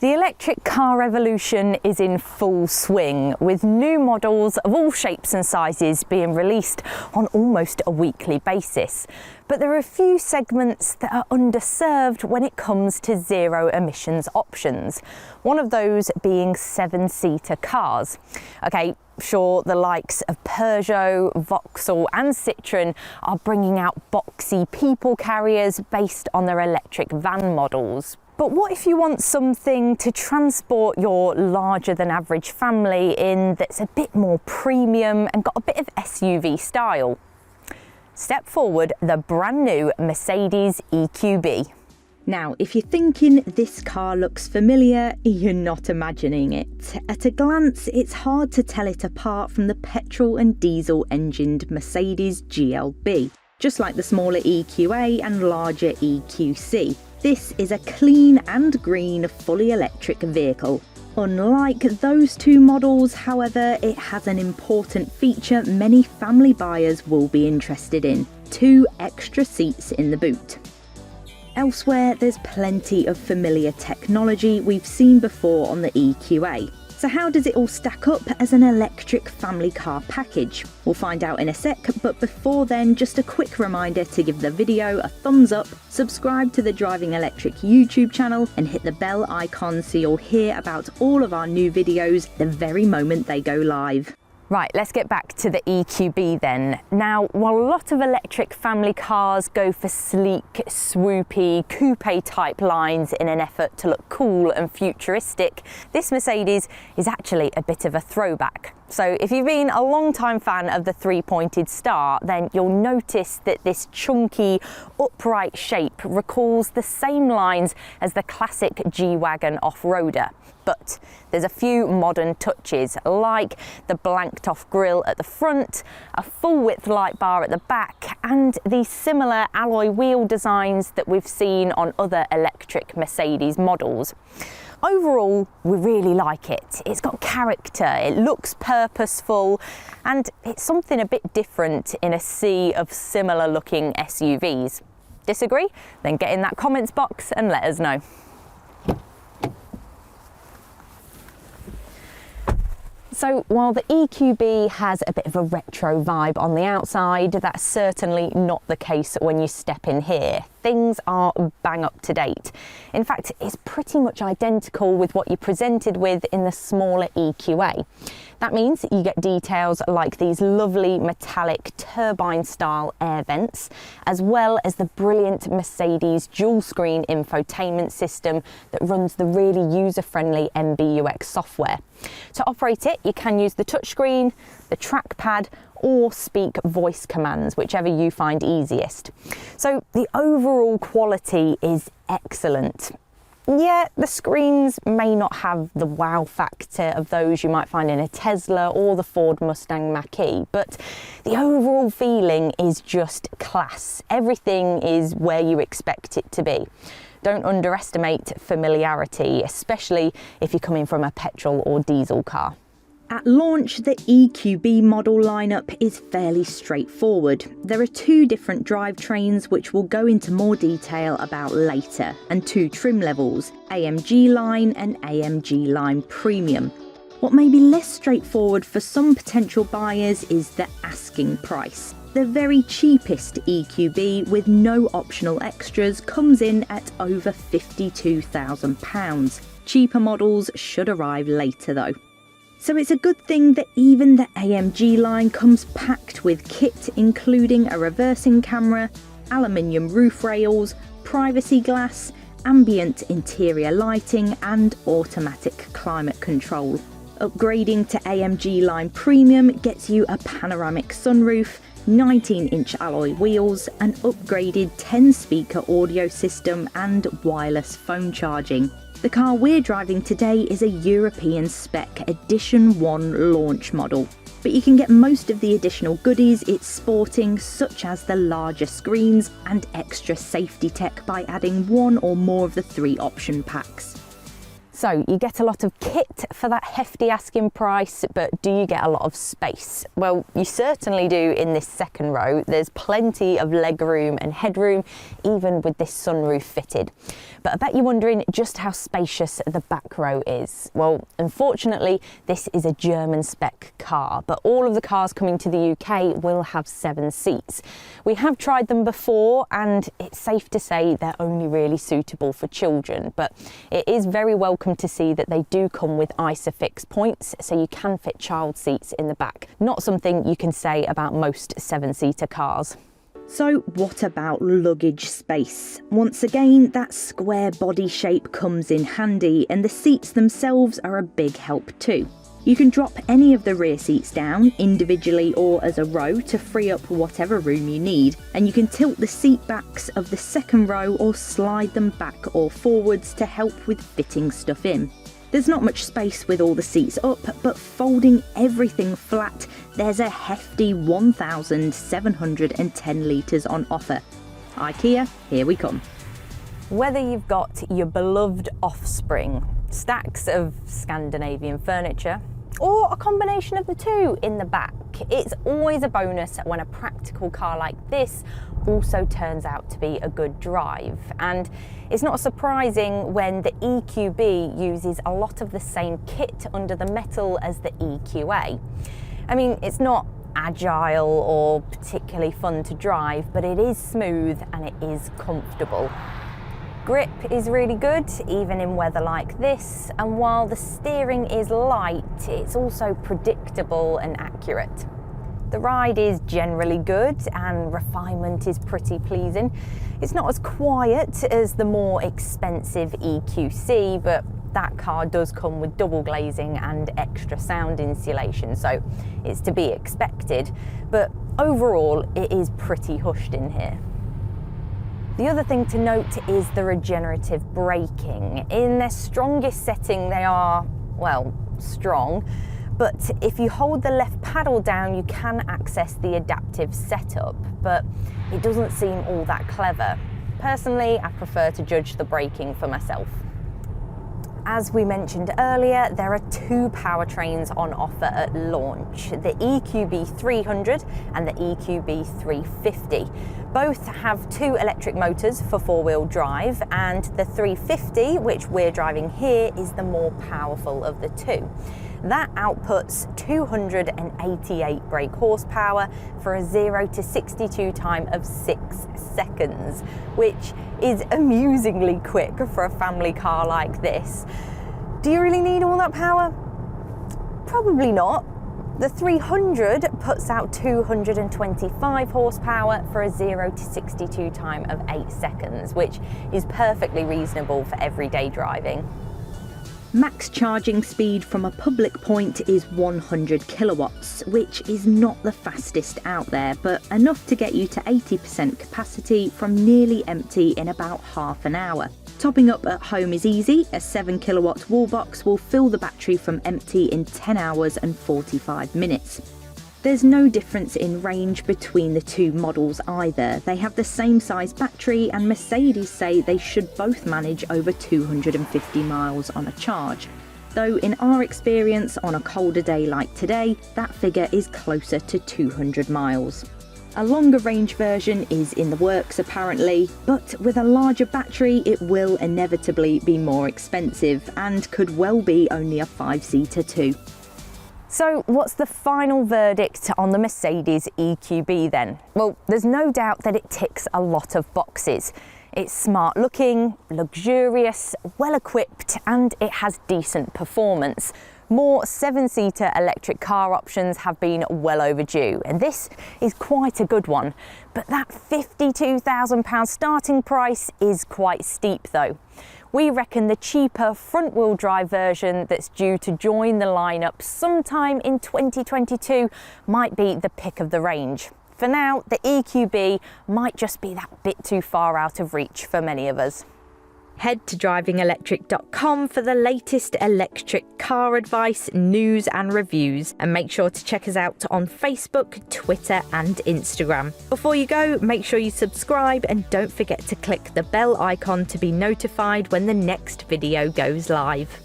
The electric car revolution is in full swing, with new models of all shapes and sizes being released on almost a weekly basis. But there are a few segments that are underserved when it comes to zero emissions options. One of those being 7-seater cars. Okay, sure, the likes of Peugeot, Vauxhall and Citroën are bringing out boxy people carriers based on their electric van models. But what if you want something to transport your larger than average family in that's a bit more premium and got a bit of SUV style? Step forward the brand new Mercedes EQB. Now, if you're thinking this car looks familiar, you're not imagining it. At a glance, it's hard to tell it apart from the petrol and diesel engined Mercedes GLB, just like the smaller EQA and larger EQC. This is a clean and green fully electric vehicle. Unlike those two models, however, it has an important feature many family buyers will be interested in: 2 extra seats in the boot. Elsewhere, there's plenty of familiar technology we've seen before on the EQA. So how does it all stack up as an electric family car package? We'll find out in a sec, but before then, just a quick reminder to give the video a thumbs up, subscribe to the Driving Electric YouTube channel and hit the bell icon so you'll hear about all of our new videos the very moment they go live. Right, let's get back to the EQB then. Now, while a lot of electric family cars go for sleek, swoopy, coupe type lines in an effort to look cool and futuristic, this Mercedes is actually a bit of a throwback. So if you've been a long-time fan of the 3-pointed star, then you'll notice that this chunky, upright shape recalls the same lines as the classic G-Wagon off-roader. But there's a few modern touches, like the blanked off grille at the front, a full width light bar at the back, and the similar alloy wheel designs that we've seen on other electric Mercedes models. Overall, we really like it. It's got character, it looks purposeful, and it's something a bit different in a sea of similar looking SUVs. Disagree? Then get in that comments box and let us know. So while the EQB has a bit of a retro vibe on the outside, that's certainly not the case when you step in here. Things are bang up to date. In fact, it's pretty much identical with what you're presented with in the smaller EQA. That means you get details like these lovely metallic turbine style air vents, as well as the brilliant Mercedes dual screen infotainment system that runs the really user-friendly MBUX software. To operate it, you can use the touchscreen, the trackpad, or speak voice commands, whichever you find easiest. So the overall quality is excellent. Yeah, the screens may not have the wow factor of those you might find in a Tesla or the Ford Mustang Mach-E, but the overall feeling is just class. Everything is where you expect it to be. Don't underestimate familiarity, especially if you're coming from a petrol or diesel car. At launch, the EQB model lineup is fairly straightforward. There are 2 different drivetrains which we'll go into more detail about later, and 2 trim levels, AMG Line and AMG Line Premium. What may be less straightforward for some potential buyers is the asking price. The very cheapest EQB with no optional extras comes in at over £52,000. Cheaper models should arrive later though. So it's a good thing that even the AMG line comes packed with kit including a reversing camera, aluminium roof rails, privacy glass, ambient interior lighting and automatic climate control. Upgrading to AMG Line Premium gets you a panoramic sunroof, 19-inch alloy wheels, an upgraded 10-speaker audio system and wireless phone charging. The car we're driving today is a European spec Edition 1 launch model, but you can get most of the additional goodies it's sporting, such as the larger screens and extra safety tech by adding 1 or more of the 3 option packs. So you get a lot of kit for that hefty asking price, but do you get a lot of space? Well, you certainly do in this second row. There's plenty of leg room and headroom, even with this sunroof fitted. But I bet you're wondering just how spacious the back row is. Well, unfortunately, this is a German spec car, but all of the cars coming to the UK will have 7 seats. We have tried them before, and it's safe to say they're only really suitable for children, but it is very welcome to see that they do come with ISOFIX points, so you can fit child seats in the back. Not something you can say about most 7-seater cars. So what about luggage space? Once again, that square body shape comes in handy, and the seats themselves are a big help too. You can drop any of the rear seats down, individually or as a row, to free up whatever room you need, and you can tilt the seat backs of the second row or slide them back or forwards to help with fitting stuff in. There's not much space with all the seats up, but folding everything flat, there's a hefty 1,710 litres on offer. IKEA, here we come. Whether you've got your beloved offspring, stacks of Scandinavian furniture, or a combination of the two in the back, it's always a bonus when a practical car like this also turns out to be a good drive. And it's not surprising when the EQB uses a lot of the same kit under the metal as the EQA. I mean, it's not agile or particularly fun to drive, but it is smooth and it is comfortable. Grip is really good, even in weather like this, and while the steering is light, it's also predictable and accurate. The ride is generally good and refinement is pretty pleasing. It's not as quiet as the more expensive EQC, but that car does come with double glazing and extra sound insulation, so it's to be expected. But overall, it is pretty hushed in here. The other thing to note is the regenerative braking. In their strongest setting, they are, well, strong, but if you hold the left paddle down, you can access the adaptive setup, but it doesn't seem all that clever. Personally, I prefer to judge the braking for myself. As we mentioned earlier, there are 2 powertrains on offer at launch, the EQB 300 and the EQB 350. Both have 2 electric motors for 4-wheel drive, and the 350, which we're driving here, is the more powerful of the 2. That outputs 288 brake horsepower for a 0 to 62 time of 6 seconds, which is amusingly quick for a family car like this. Do you really need all that power? Probably not. The 300 puts out 225 horsepower for a 0 to 62 time of 8 seconds, which is perfectly reasonable for everyday driving. Max charging speed from a public point is 100 kilowatts, which is not the fastest out there, but enough to get you to 80% capacity from nearly empty in about half an hour. Topping up at home is easy. A 7 kilowatt wall box will fill the battery from empty in 10 hours and 45 minutes. There's no difference in range between the 2 models either. They have the same size battery, and Mercedes say they should both manage over 250 miles on a charge. Though in our experience on a colder day like today, that figure is closer to 200 miles. A longer range version is in the works apparently, but with a larger battery it will inevitably be more expensive and could well be only a 5-seater too. So what's the final verdict on the Mercedes EQB then? Well, there's no doubt that it ticks a lot of boxes. It's smart looking, luxurious, well equipped, and it has decent performance. More 7-seater electric car options have been well overdue, and this is quite a good one. But that £52,000 starting price is quite steep though. We reckon the cheaper front-wheel drive version that's due to join the lineup sometime in 2022 might be the pick of the range. For now, the EQB might just be that bit too far out of reach for many of us. Head to DrivingElectric.com for the latest electric car advice, news and reviews, and make sure to check us out on Facebook, Twitter and Instagram. Before you go, make sure you subscribe and don't forget to click the bell icon to be notified when the next video goes live.